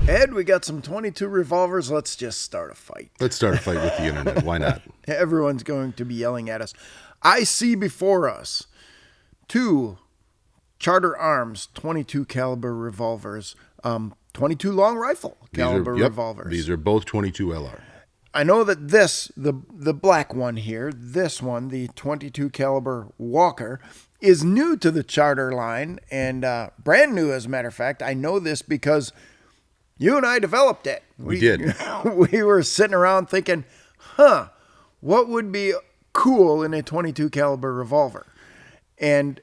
Ed, we got some 22 revolvers. Let's just start a fight. Let's start a fight with the internet. Why not? Everyone's going to be yelling at us. I see before us 2 Charter Arms 22 caliber revolvers, 22 long rifle caliber revolvers. These are both 22 LR. I know that this, the black one here, this one, the 22 caliber Walker, is new to the Charter line and brand new, as a matter of fact. I know this because you and I developed it. We did. We were sitting around thinking, what would be cool in a 22 caliber revolver? And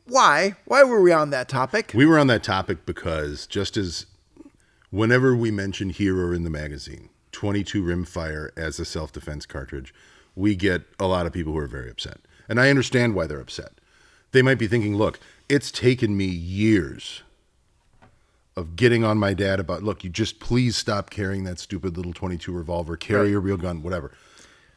why? Why were we on that topic? We were on that topic because just as whenever we mention here or in the magazine, 22 rimfire as a self-defense cartridge, we get a lot of people who are very upset. And I understand why they're upset. They might be thinking, look, it's taken me years of getting on my dad about, look, you just please stop carrying that stupid little 22 revolver, carry a real gun, whatever.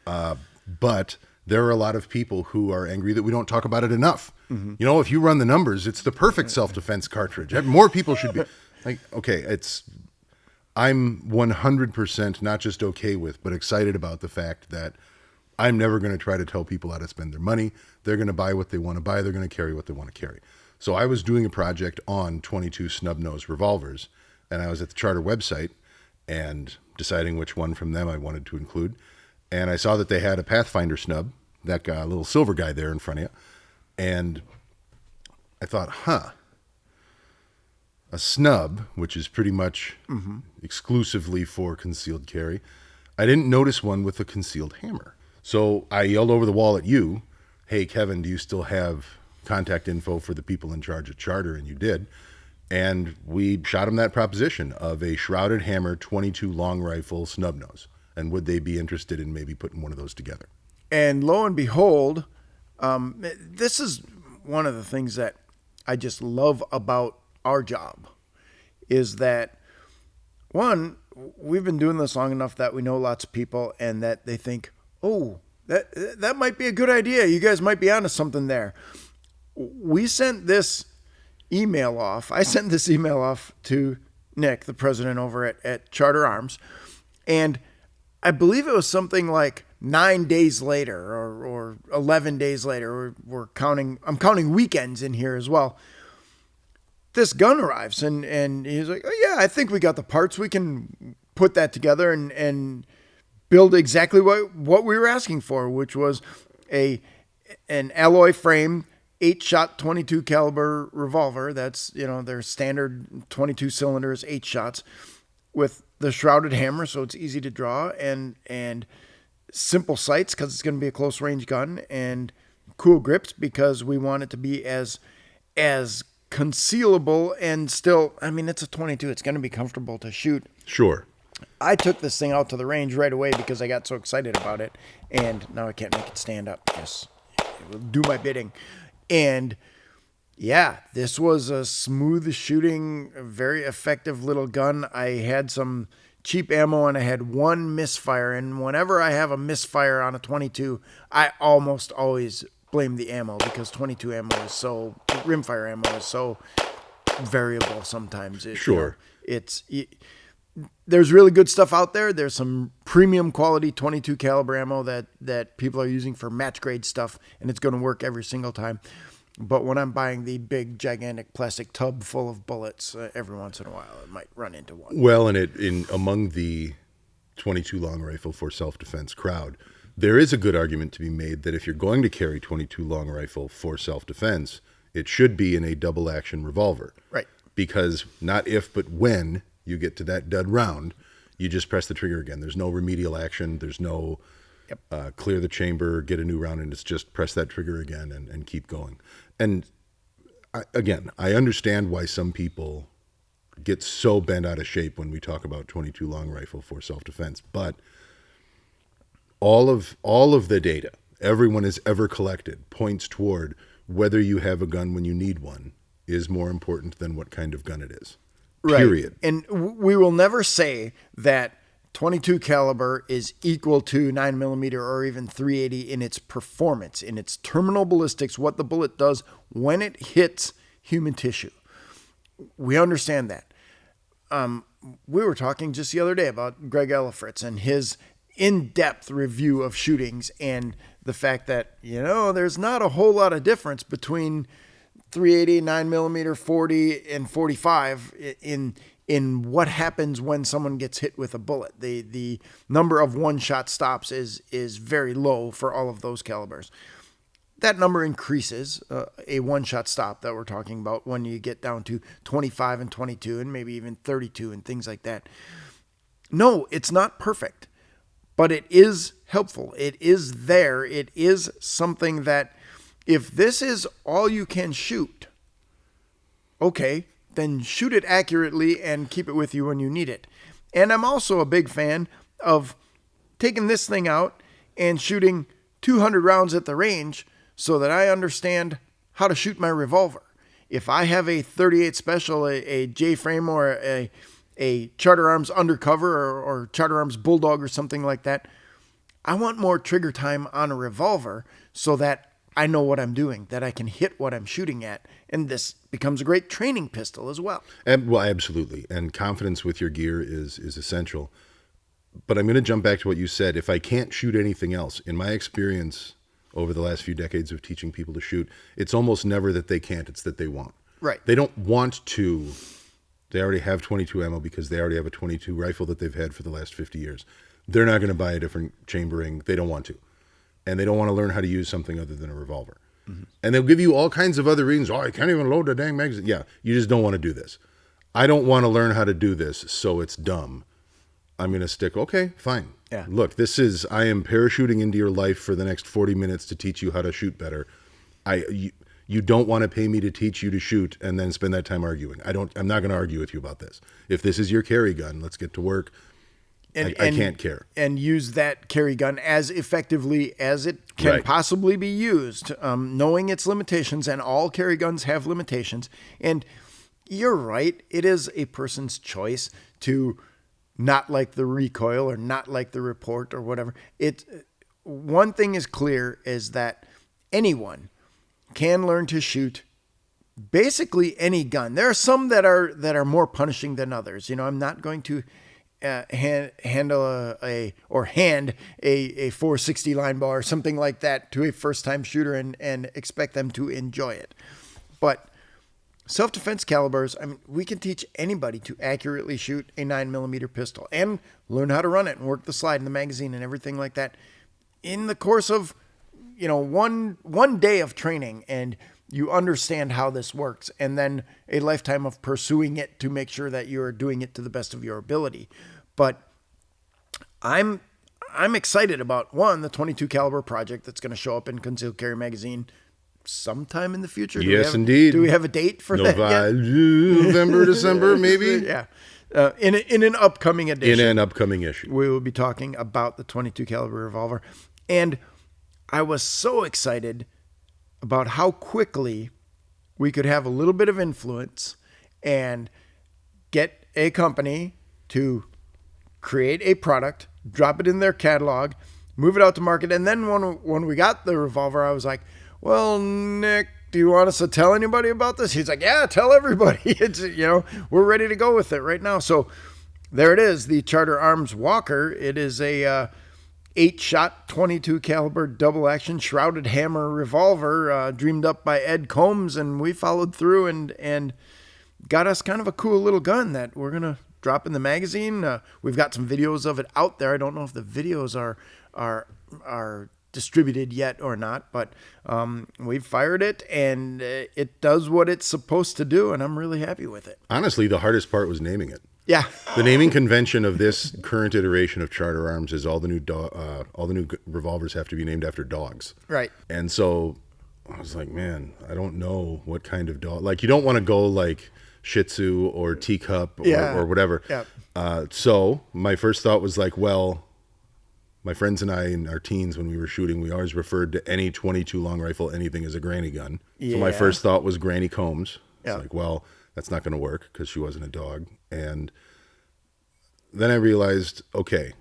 But there are a lot of people who are angry that we don't talk about it enough. Mm-hmm. You know, if you run the numbers, it's the perfect self-defense cartridge. More people should be like, okay, I'm 100% not just okay with, but excited about the fact that I'm never going to try to tell people how to spend their money. They're going to buy what they want to buy. They're going to carry what they want to carry. So I was doing a project on 22 snub-nose revolvers, and I was at the Charter website and deciding which one from them I wanted to include. And I saw that they had a Pathfinder snub, that guy, little silver guy there in front of you. And I thought, a snub, which is pretty much exclusively for concealed carry. I didn't notice one with a concealed hammer. So I yelled over the wall at you, hey, Kevin, do you still have contact info for the people in charge of Charter? And you did. And we shot him that proposition of a shrouded hammer 22 long rifle snub nose. And would they be interested in maybe putting one of those together? And lo and behold, this is one of the things that I just love about our job is that, one, we've been doing this long enough that we know lots of people and that they think, oh, that might be a good idea. You guys might be onto something there. We sent this email off. I sent this email off to Nick, the president over at Charter Arms, and I believe it was something like 9 days later or 11 days later. I'm counting weekends in here as well. This gun arrives and he's like, oh yeah, I think we got the parts. We can put that together and build exactly what we were asking for, which was an alloy frame, 8-shot 22 caliber revolver. That's, their standard 22 cylinders, 8 shots with the shrouded hammer. So it's easy to draw and simple sights because it's going to be a close range gun, and cool grips because we want it to be as concealable and still, it's a 22. It's going to be comfortable to shoot. Sure. I took this thing out to the range right away because I got so excited about it, and now I can't make it stand up. Yes, it will do my bidding. And yeah, this was a smooth shooting, very effective little gun. I had some cheap ammo and I had one misfire, and whenever I have a misfire on a 22, I almost always blame the ammo because 22 ammo is rimfire ammo is so variable sometimes. Sure. There's really good stuff out there. There's some premium quality 22 caliber ammo that people are using for match grade stuff, and it's going to work every single time. But when I'm buying the big, gigantic plastic tub full of bullets, every once in a while, I might run into one. Well, among the 22 long rifle for self-defense crowd, there is a good argument to be made that if you're going to carry 22 long rifle for self-defense, it should be in a double action revolver. Right. Because not if, but when you get to that dud round, you just press the trigger again. There's no remedial action. There's no clear the chamber, get a new round, and it's just press that trigger again and keep going. And I understand why some people get so bent out of shape when we talk about 22 long rifle for self-defense, but all of the data everyone has ever collected points toward whether you have a gun when you need one is more important than what kind of gun it is. Period. Right. And we will never say that 22 caliber is equal to 9mm or even 380 in its performance, in its terminal ballistics, what the bullet does when it hits human tissue. We understand that. we were talking just the other day about Greg Ellifritz and his in-depth review of shootings and the fact that, there's not a whole lot of difference between 380, 9mm, 40, and 45 in what happens when someone gets hit with a bullet. The number of one-shot stops is very low for all of those calibers. That number increases, a one-shot stop that we're talking about, when you get down to 25 and 22 and maybe even 32 and things like that. No, it's not perfect, but it is helpful. It is there. It is something that if this is all you can shoot, okay, then shoot it accurately and keep it with you when you need it. And I'm also a big fan of taking this thing out and shooting 200 rounds at the range so that I understand how to shoot my revolver. If I have a 38 Special, a J-frame, or a Charter Arms Undercover or Charter Arms Bulldog or something like that, I want more trigger time on a revolver so that I know what I'm doing, that I can hit what I'm shooting at. And this becomes a great training pistol as well. Well, absolutely. And confidence with your gear is essential. But I'm going to jump back to what you said. If I can't shoot anything else, in my experience over the last few decades of teaching people to shoot, it's almost never that they can't, it's that they won't. Right. They don't want to. They already have 22 ammo because they already have a 22 rifle that they've had for the last 50 years. They're not going to buy a different chambering. They don't want to. And they don't want to learn how to use something other than a revolver. Mm-hmm. And they'll give you all kinds of other reasons. I can't even load the dang magazine. Yeah, you just don't want to do this. I don't want to learn how to do this, so it's dumb. I'm going to stick, okay, fine. Yeah. Look, I am parachuting into your life for the next 40 minutes to teach you how to shoot better. You don't want to pay me to teach you to shoot and then spend that time arguing. I'm not going to argue with you about this. If this is your carry gun, let's get to work. I can't care. And use that carry gun as effectively as it can possibly be used, knowing its limitations, and all carry guns have limitations. And you're right, it is a person's choice to not like the recoil or not like the report or whatever. One thing is clear, is that anyone can learn to shoot basically any gun. There are some that are more punishing than others. I'm not going to hand a 460 line ball or something like that to a first-time shooter and expect them to enjoy it. But self-defense calibers, we can teach anybody to accurately shoot a 9mm pistol and learn how to run it and work the slide in the magazine and everything like that in the course of, one day of training, and you understand how this works, and then a lifetime of pursuing it to make sure that you're doing it to the best of your ability. But I'm excited about, the 22 caliber project that's going to show up in Concealed Carry Magazine sometime in the future. Indeed. Do we have a date for that yet? November, December, maybe? Yeah. In an upcoming edition. In an upcoming issue. We will be talking about the 22 caliber revolver. And I was so excited about how quickly we could have a little bit of influence and get a company to create a product, drop it in their catalog, move it out to market. And then when we got the revolver, I was like, well, Nick, do you want us to tell anybody about this? He's like, yeah, tell everybody. It's, we're ready to go with it right now. So there it is, the Charter Arms Walker. It is a 8-shot, 22 caliber double action shrouded hammer revolver, dreamed up by Ed Combs, and we followed through and got us kind of a cool little gun that we're gonna drop in the magazine. We've got some videos of it out there. I don't know if the videos are distributed yet or not, but we've fired it, and it does what it's supposed to do, and I'm really happy with it. Honestly, the hardest part was naming it. Yeah. The naming convention of this current iteration of Charter Arms is all the new revolvers have to be named after dogs. Right. And so I was like, man, I don't know what kind of dog. Like, you don't want to go like Shih Tzu or Teacup or whatever. Yeah. So my first thought was like, well, my friends and I in our teens, when we were shooting, we always referred to any 22 long rifle, anything, as a granny gun. Yeah. So my first thought was Granny Combs. It's like, well, that's not going to work because she wasn't a dog. And then I realized, okay,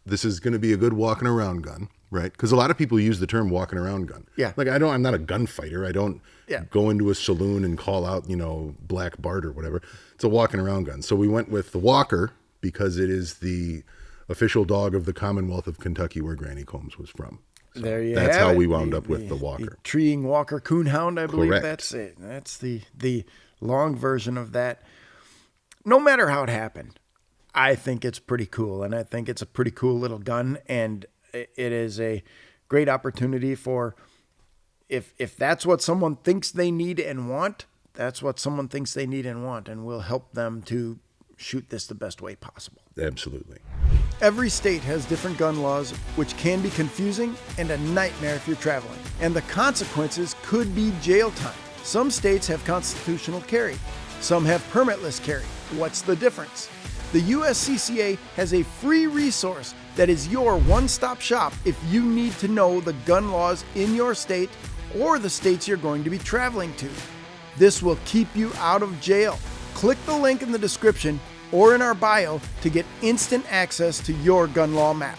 this is going to be a good walking around gun. right? Because a lot of people use the term walking around gun. Yeah. Like I'm not a gunfighter. I don't Yeah. go into a saloon and call out, Black Bart or whatever. It's a walking around gun. So we went with the Walker because it is the official dog of the Commonwealth of Kentucky, where Granny Combs was from. So There you that's have how it. we wound up with the Walker. The treeing Walker Coonhound, I believe Correct. that's it. That's the long version of that. No matter how it happened, I think it's pretty cool, and I think it's a pretty cool little gun, and it is a great opportunity for, if that's what someone thinks they need and want, that's what someone thinks they need and want, and we'll help them to shoot this the best way possible. Absolutely. Every state has different gun laws, which can be confusing and a nightmare if you're traveling. And the consequences could be jail time. Some states have constitutional carry. Some have permitless carry. What's the difference? The USCCA has a free resource that is your one-stop shop if you need to know the gun laws in your state or the states you're going to be traveling to. This will keep you out of jail. Click the link in the description or in our bio to get instant access to your gun law map.